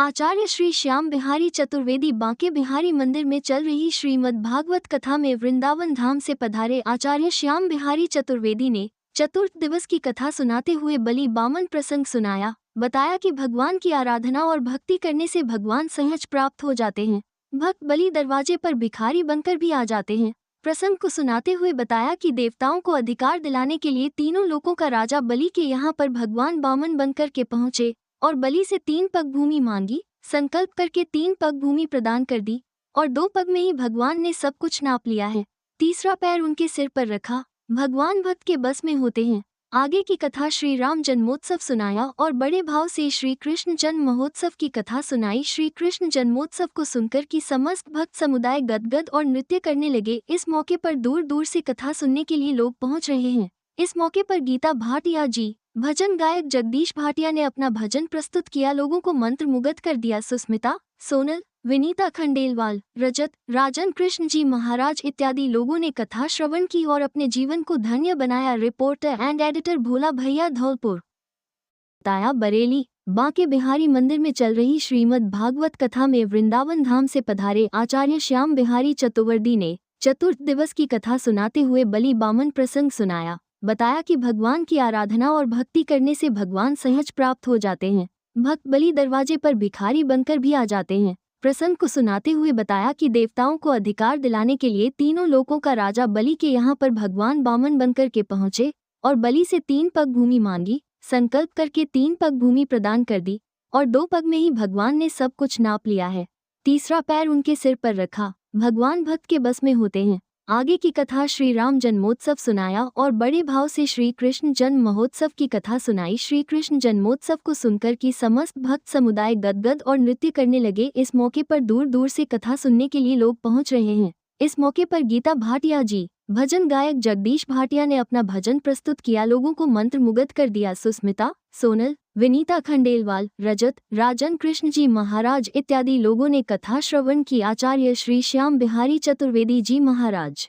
आचार्य श्री श्याम बिहारी चतुर्वेदी बांके बिहारी मंदिर में चल रही श्रीमद् भागवत कथा में वृंदावन धाम से पधारे आचार्य श्याम बिहारी चतुर्वेदी ने चतुर्थ दिवस की कथा सुनाते हुए बलि बामन प्रसंग सुनाया। बताया कि भगवान की आराधना और भक्ति करने से भगवान सहज प्राप्त हो जाते हैं। भक्त बलि दरवाजे पर भिखारी बनकर भी आ जाते हैं। प्रसंग को सुनाते हुए बताया कि देवताओं को अधिकार दिलाने के लिए तीनों लोकों का राजा बलि के यहाँ पर भगवान बामन बनकर के पहुँचे और बलि से 3 पग भूमि मांगी, संकल्प करके 3 पग भूमि प्रदान कर दी और 2 पग में ही भगवान ने सब कुछ नाप लिया है। तीसरा पैर उनके सिर पर रखा। भगवान भक्त के बस में होते हैं। आगे की कथा श्री राम जन्मोत्सव सुनाया और बड़े भाव से श्री कृष्ण जन्म महोत्सव की कथा सुनाई। श्री कृष्ण जन्मोत्सव को सुनकर की समस्त भक्त समुदाय गदगद और नृत्य करने लगे। इस मौके पर दूर दूर से कथा सुनने के लिए लोग पहुंच रहे हैं। इस मौके पर गीता भाटिया जी, भजन गायक जगदीश भाटिया ने अपना भजन प्रस्तुत किया, लोगों को मंत्र मुग्ध कर दिया। सुस्मिता, सोनल, विनीता खंडेलवाल, रजत, राजन कृष्ण जी महाराज इत्यादि लोगों ने कथा श्रवण की और अपने जीवन को धन्य बनाया। रिपोर्टर एंड एडिटर भोला भैया, धौलपुर। बताया बरेली बांके बिहारी मंदिर में चल रही श्रीमद् भागवत कथा में वृंदावन धाम से पधारे आचार्य श्याम बिहारी चतुर्वेदी ने चतुर्थ दिवस की कथा सुनाते हुए बलि बामन प्रसंग सुनाया। बताया कि भगवान की आराधना और भक्ति करने से भगवान सहज प्राप्त हो जाते हैं। भक्त बलि दरवाजे पर भिखारी बनकर भी आ जाते हैं। प्रसंग को सुनाते हुए बताया कि देवताओं को अधिकार दिलाने के लिए तीनों लोकों का राजा बलि के यहाँ पर भगवान बामन बनकर के पहुँचे और बलि से 3 पग भूमि मांगी, संकल्प करके 3 पग भूमि प्रदान कर दी और 2 पग में ही भगवान ने सब कुछ नाप लिया है। तीसरा पैर उनके सिर पर रखा। भगवान भक्त के बस में होते हैं। आगे की कथा श्री राम जन्मोत्सव सुनाया और बड़े भाव से श्री कृष्ण जन्म महोत्सव की कथा सुनाई। श्री कृष्ण जन्मोत्सव को सुनकर की समस्त भक्त समुदाय गदगद और नृत्य करने लगे। इस मौके पर दूर दूर से कथा सुनने के लिए लोग पहुंच रहे हैं। इस मौके पर गीता भाटिया जी, भजन गायक जगदीश भाटिया ने अपना भजन प्रस्तुत किया, लोगों को मंत्र मुग्ध कर दिया। सुस्मिता, सोनल, विनीता खंडेलवाल, रजत, राजन कृष्ण जी महाराज इत्यादि लोगों ने कथा श्रवण की। आचार्य श्री श्याम बिहारी चतुर्वेदी जी महाराज।